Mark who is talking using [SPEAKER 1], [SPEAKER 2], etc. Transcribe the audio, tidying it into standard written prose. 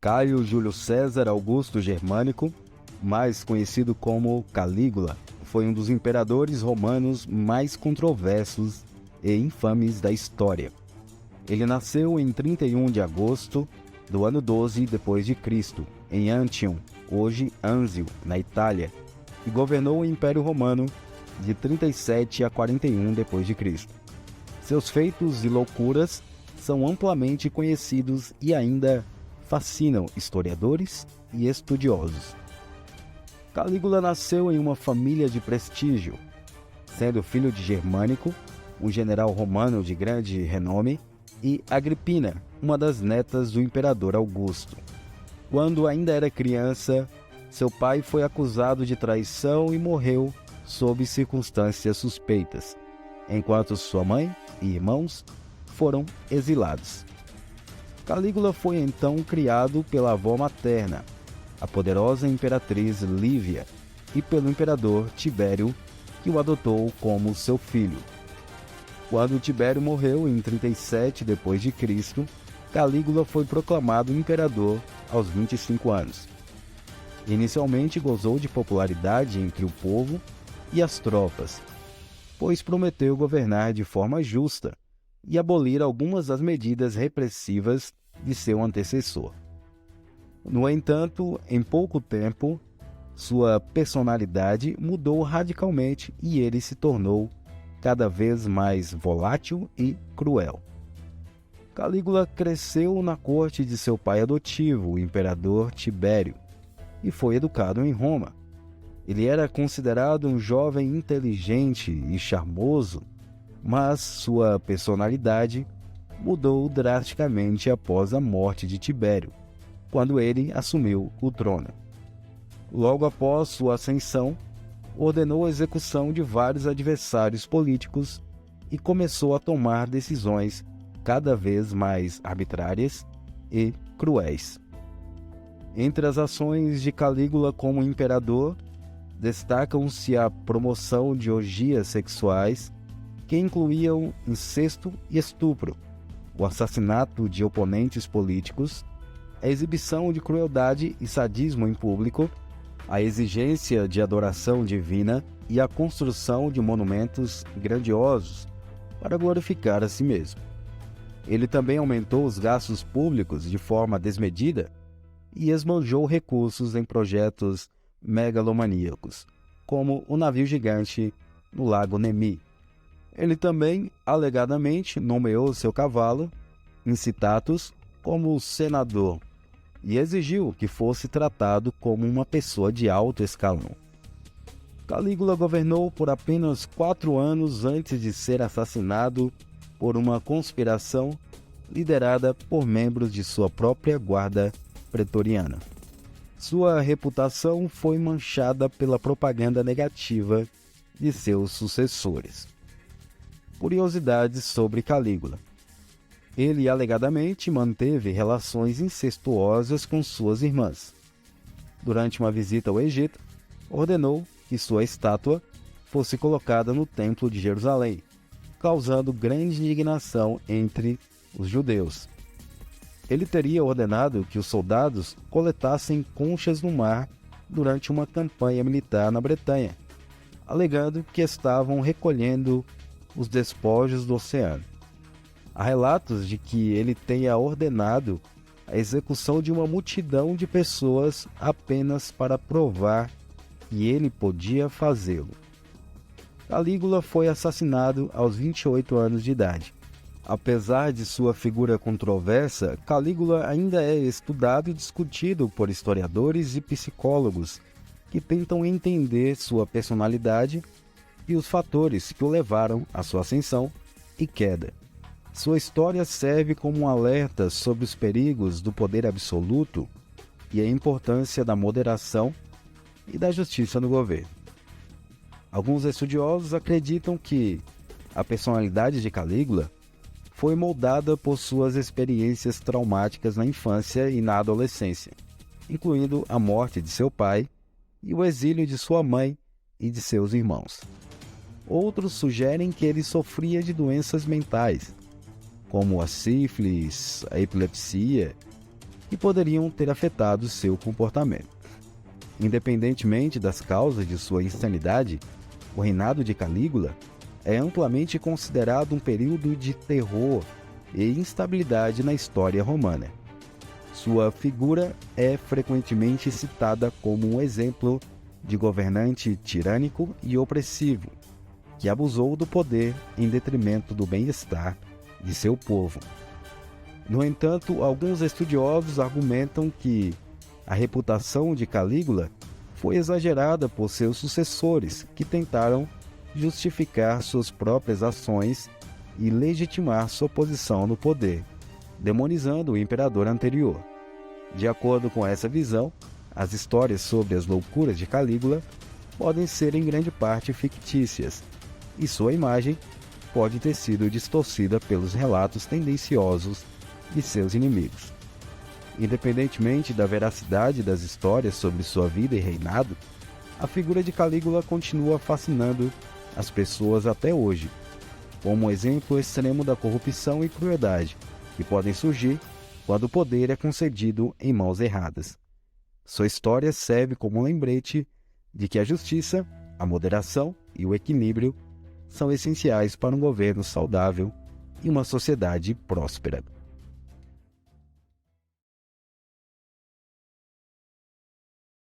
[SPEAKER 1] Caio Júlio César Augusto Germânico, mais conhecido como Calígula, foi um dos imperadores romanos mais controversos e infames da história. Ele nasceu em 31 de agosto do ano 12 depois de Cristo, em Antium, hoje Anzio, na Itália, e governou o Império Romano de 37 a 41 depois de Cristo. Seus feitos e loucuras são amplamente conhecidos e ainda fascinam historiadores e estudiosos. Calígula nasceu em uma família de prestígio, sendo filho de Germânico, um general romano de grande renome, e Agripina, uma das netas do imperador Augusto. Quando ainda era criança, seu pai foi acusado de traição e morreu sob circunstâncias suspeitas, enquanto sua mãe e irmãos foram exilados. Calígula foi então criado pela avó materna, a poderosa imperatriz Lívia, e pelo imperador Tibério, que o adotou como seu filho. Quando Tibério morreu em 37 depois de Cristo, Calígula foi proclamado imperador aos 25 anos. Inicialmente gozou de popularidade entre o povo e as tropas, pois prometeu governar de forma justa e abolir algumas das medidas repressivas de seu antecessor. No entanto, em pouco tempo, sua personalidade mudou radicalmente e ele se tornou cada vez mais volátil e cruel. Calígula cresceu na corte de seu pai adotivo, o imperador Tibério, e foi educado em Roma. Ele era considerado um jovem inteligente e charmoso, mas sua personalidade mudou drasticamente após a morte de Tibério, quando ele assumiu o trono. Logo após sua ascensão, ordenou a execução de vários adversários políticos e começou a tomar decisões cada vez mais arbitrárias e cruéis. Entre as ações de Calígula como imperador, destacam-se a promoção de orgias sexuais que incluíam incesto e estupro, o assassinato de oponentes políticos, a exibição de crueldade e sadismo em público, a exigência de adoração divina e a construção de monumentos grandiosos para glorificar a si mesmo. Ele também aumentou os gastos públicos de forma desmedida e esbanjou recursos em projetos megalomaníacos, como o navio gigante no Lago Nemi. Ele também, alegadamente, nomeou seu cavalo, Incitatus, como senador e exigiu que fosse tratado como uma pessoa de alto escalão. Calígula governou por apenas 4 anos antes de ser assassinado por uma conspiração liderada por membros de sua própria guarda pretoriana. Sua reputação foi manchada pela propaganda negativa de seus sucessores. Curiosidades sobre Calígula. Ele alegadamente manteve relações incestuosas com suas irmãs. Durante uma visita ao Egito, ordenou que sua estátua fosse colocada no Templo de Jerusalém, causando grande indignação entre os judeus. Ele teria ordenado que os soldados coletassem conchas no mar durante uma campanha militar na Bretanha, alegando que estavam recolhendo os despojos do oceano. Há relatos de que ele tenha ordenado a execução de uma multidão de pessoas apenas para provar que ele podia fazê-lo. Calígula foi assassinado aos 28 anos de idade. Apesar de sua figura controversa, Calígula ainda é estudado e discutido por historiadores e psicólogos que tentam entender sua personalidade e os fatores que o levaram à sua ascensão e queda. Sua história serve como um alerta sobre os perigos do poder absoluto e a importância da moderação e da justiça no governo. Alguns estudiosos acreditam que a personalidade de Calígula foi moldada por suas experiências traumáticas na infância e na adolescência, incluindo a morte de seu pai e o exílio de sua mãe e de seus irmãos. Outros sugerem que ele sofria de doenças mentais, como a sífilis, a epilepsia que poderiam ter afetado seu comportamento. Independentemente das causas de sua insanidade, o reinado de Calígula é amplamente considerado um período de terror e instabilidade na história romana. Sua figura é frequentemente citada como um exemplo de governante tirânico e opressivo, que abusou do poder em detrimento do bem-estar de seu povo. No entanto, alguns estudiosos argumentam que a reputação de Calígula foi exagerada por seus sucessores, que tentaram justificar suas próprias ações e legitimar sua posição no poder, demonizando o imperador anterior. De acordo com essa visão, as histórias sobre as loucuras de Calígula podem ser em grande parte fictícias, e sua imagem pode ter sido distorcida pelos relatos tendenciosos de seus inimigos. Independentemente da veracidade das histórias sobre sua vida e reinado, a figura de Calígula continua fascinando as pessoas até hoje, como um exemplo extremo da corrupção e crueldade que podem surgir quando o poder é concedido em mãos erradas. Sua história serve como um lembrete de que a justiça, a moderação e o equilíbrio são essenciais para um governo saudável e uma sociedade próspera.